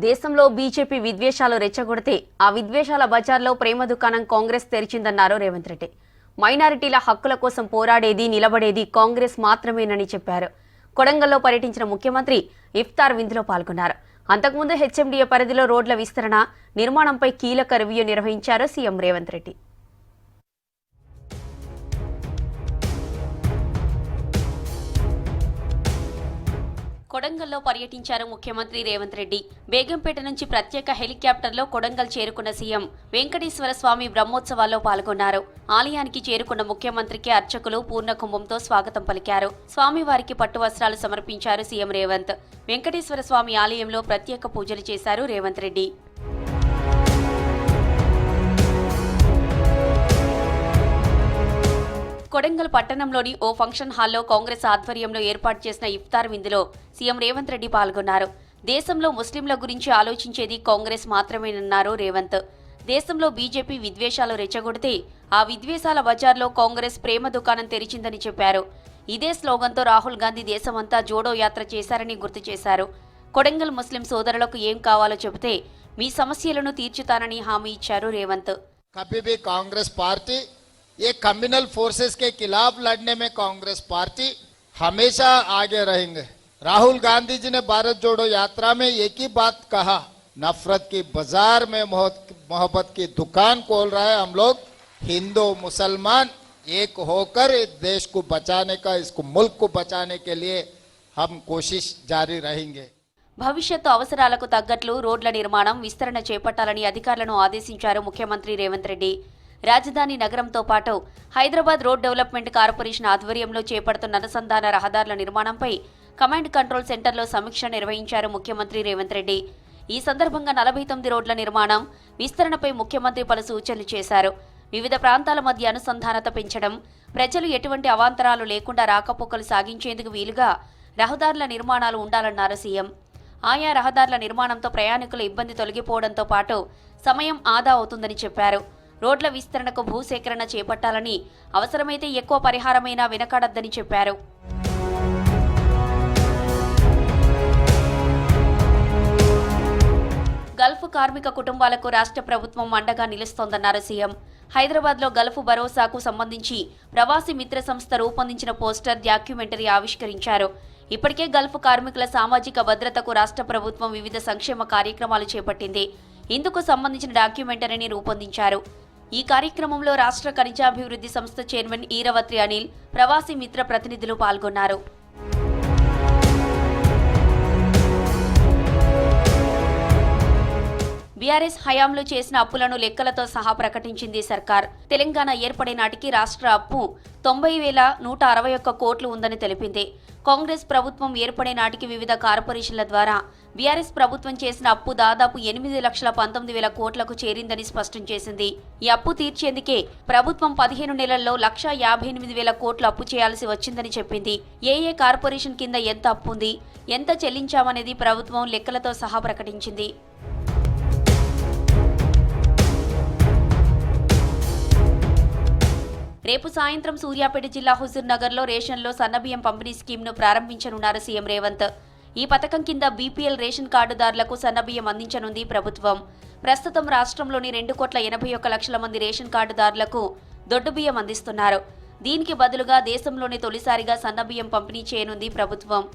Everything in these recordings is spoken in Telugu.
దేశంలో బీజేపీ విద్వేషాలు రెచ్చగొడితే ఆ విద్వేషాల బజార్లో ప్రేమ దుకాణం కాంగ్రెస్ తెరిచిందన్నారు రేవంత్ రెడ్డి. మైనారిటీల హక్కుల కోసం పోరాడేది నిలబడేది కాంగ్రెస్ మాత్రమేనని చెప్పారు. కొడంగల్లో పర్యటించిన ముఖ్యమంత్రి ఇఫ్తార్ విందులో పాల్గొన్నారు. అంతకుముందు హెచ్ఎండిఏ పరిధిలో రోడ్ల విస్తరణ, నిర్మాణంపై కీలక రివ్యూ నిర్వహించారు సీఎం రేవంత్ రెడ్డి. కొడంగల్లో పర్యటించారు ముఖ్యమంత్రి రేవంత్ రెడ్డి. బేగంపేట నుంచి ప్రత్యేక హెలికాప్టర్లో కొడంగల్ చేరుకున్న సీఎం వెంకటేశ్వర స్వామి బ్రహ్మోత్సవాల్లో పాల్గొన్నారు. ఆలయానికి చేరుకున్న ముఖ్యమంత్రికి అర్చకులు పూర్ణకుంభంతో స్వాగతం పలికారు. స్వామివారికి పట్టు వస్త్రాలు సమర్పించారు సీఎం రేవంత్. వెంకటేశ్వర స్వామి ఆలయంలో ప్రత్యేక పూజలు చేశారు రేవంత్ రెడ్డి. కొడంగల్ పట్టణంలోని ఓ ఫంక్షన్ హాల్లో కాంగ్రెస్ ఆధ్వర్యంలో ఏర్పాటు చేసిన ఇఫ్తార్ విందులో సీఎం రేవంత్ రెడ్డి పాల్గొన్నారు. దేశంలో ముస్లింల గురించి ఆలోచించేది కాంగ్రెస్ మాత్రమేనన్నారు రేవంత్. దేశంలో బీజేపీ విద్వేషాలు రెచ్చగొడితే ఆ విద్వేషాల బజార్లో కాంగ్రెస్ ప్రేమ దుకాణం తెరిచిందని చెప్పారు. ఇదే స్లోగన్తో రాహుల్ గాంధీ దేశమంతా జోడో యాత్ర చేశారని గుర్తు చేశారు. కొడంగల్ ముస్లిం సోదరులకు ఏం కావాలో చెబితే మీ సమస్యలను తీర్చుతానని హామీ ఇచ్చారు రేవంత్. కాంగ్రెస్ పార్టీ ये कम्युनल फोर्सेस के खिलाफ लड़ने में कांग्रेस पार्टी हमेशा आगे रहेंगे। राहुल गांधी जी ने भारत जोड़ो यात्रा में एक ही बात कहा, नफरत की बाजार में मोहब्बत की दुकान खोल रहा है। हम लोग हिंदू मुसलमान एक होकर इस देश को बचाने का, इसको मुल्क को बचाने के लिए हम कोशिश जारी रहेंगे। భవిష్యత్తు అవసరాలకు తగ్గట్లు రోడ్ల నిర్మాణం, విస్తరణ చేపట్టాలని అధికారులను ఆదేశించారు ముఖ్యమంత్రి రేవంత్ రెడ్డి. రాజధాని నగరంతో పాటు హైదరాబాద్ రోడ్ డెవలప్మెంట్ కార్పొరేషన్ ఆధ్వర్యంలో చేపడుతున్న అనుసంధాన రహదారుల నిర్మాణంపై కమాండ్ కంట్రోల్ సెంటర్లో సమీక్ష నిర్వహించారు ముఖ్యమంత్రి రేవంత్ రెడ్డి. ఈ సందర్భంగా 49 రోడ్ల నిర్మాణం, విస్తరణపై ముఖ్యమంత్రి పలు సూచనలు చేశారు. వివిధ ప్రాంతాల మధ్య అనుసంధానత పెంచడం, ప్రజలు ఎటువంటి అవాంతరాలు లేకుండా రాకపోకలు సాగించేందుకు వీలుగా రహదారుల నిర్మాణాలు ఉండాలన్నారు సీఎం. ఆయా రహదారుల నిర్మాణంతో ప్రయాణికుల ఇబ్బంది తొలగిపోవడంతో పాటు సమయం ఆదా అవుతుందని చెప్పారు. రోడ్ల విస్తరణకు భూసేకరణ చేపట్టాలని, అవసరమైతే ఎక్కువ పరిహారమైనా వెనకాడొద్దని చెప్పారు. గల్ఫ్ కార్మిక కుటుంబాలకు రాష్ట్ర ప్రభుత్వం అండగా నిలుస్తోందన్నారు సీఎం. హైదరాబాద్లో గల్ఫ్ భరోసాకు సంబంధించి ప్రవాసీ మిత్ర సంస్థ రూపొందించిన పోస్టర్, డాక్యుమెంటరీ ఆవిష్కరించారు. ఇప్పటికే గల్ఫ్ కార్మికుల సామాజిక భద్రతకు రాష్ట్ర ప్రభుత్వం వివిధ సంక్షేమ కార్యక్రమాలు చేపట్టింది. ఇందుకు సంబంధించిన డాక్యుమెంటరీని రూపొందించారు. ఈ కార్యక్రమంలో రాష్ట్ర ఖనిజాభివృద్ధి సంస్థ చైర్మన్ ఈరవత్రి అనిల్, ప్రవాసీ మిత్ర ప్రతినిధులు పాల్గొన్నారు. బీఆర్ఎస్ హయాంలో చేసిన అప్పులను లెక్కలతో సహా ప్రకటించింది సర్కార్. తెలంగాణ ఏర్పడే నాటికి రాష్ట్ర అప్పు 90,161 కోట్లు ఉందని తెలిపింది. కాంగ్రెస్ ప్రభుత్వం ఏర్పడే నాటికి వివిధ కార్పొరేషన్ల ద్వారా బీఆర్ఎస్ ప్రభుత్వం చేసిన అప్పు దాదాపు 8,19,000 కోట్లకు చేరిందని స్పష్టం చేసింది. ఈ అప్పు తీర్చేందుకే ప్రభుత్వం 15 నెలల్లో 1,58,000 కోట్లు అప్పు చేయాల్సి వచ్చిందని చెప్పింది. ఏ కార్పొరేషన్ కింద ఎంత అప్పు ఉంది, ఎంత చెల్లించామనేది ప్రభుత్వం లెక్కలతో సహా ప్రకటించింది. రేపు సాయంత్రం సూర్యాపేట జిల్లా హుజూర్ నగర్లో రేషన్లో సన్నబియ్యం పంపిణీ స్కీమ్ను ప్రారంభించనున్నారు సీఎం రేవంత్. ఈ పథకం కింద బీపీఎల్ రేషన్ కార్డుదారులకు సన్నబియ్యం అందించనుంది ప్రభుత్వం. ప్రస్తుతం రాష్ట్రంలోని 2,81,00,000 మంది రేషన్ కార్డుదారులకు దొడ్డు బియ్యం అందిస్తున్నారు. దీనికి బదులుగా దేశంలోనే తొలిసారిగా సన్నబియ్యం పంపిణీ చేయనుంది ప్రభుత్వం.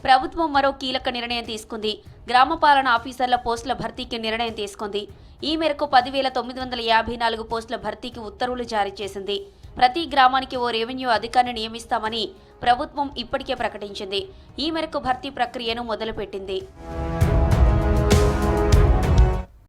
ప్రభుత్వం మరో కీలక నిర్ణయం తీసుకుంది. గ్రామ పాలన ఆఫీసర్ల పోస్టుల భర్తీకి నిర్ణయం తీసుకుంది. ఈ మేరకు 10,954 పోస్టుల భర్తీకి ఉత్తర్వులు జారీ చేసింది. ప్రతి గ్రామానికి ఓ రెవెన్యూ అధికారిని నియమిస్తామని ప్రభుత్వం ఇప్పటికే ప్రకటించింది. ఈ మేరకు భర్తీ ప్రక్రియను మొదలుపెట్టింది.